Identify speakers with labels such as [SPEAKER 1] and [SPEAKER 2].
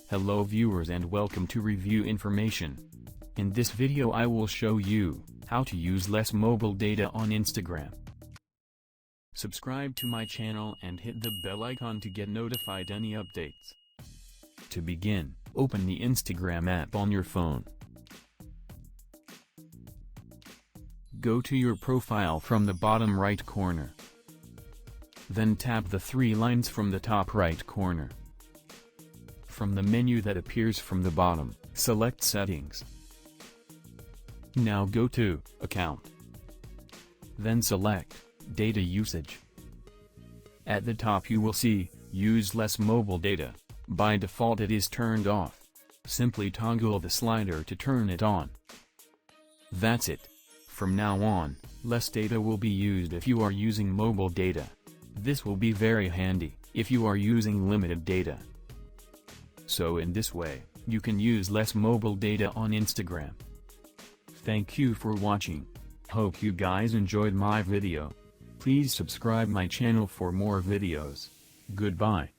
[SPEAKER 1] Hello viewers and welcome to Review Information. In this video I will show you how to use less mobile data on Instagram. Subscribe to my channel and hit the bell icon to get notified any updates. To begin, open the Instagram app on your phone. Go to your profile from the bottom right corner. Then tap the three lines from the top right corner. From the menu that appears from the bottom, select Settings. Now go to Account. Then select Data Usage. At the top you will see Use Less Mobile Data. By default it is turned off. Simply toggle the slider to turn it on. That's it. From now on, less data will be used if you are using mobile data. This will be very handy if you are using limited data. So in this way, you can use less mobile data on Instagram. Thank you for watching. Hope you guys enjoyed my video. Please subscribe my channel for more videos. Goodbye.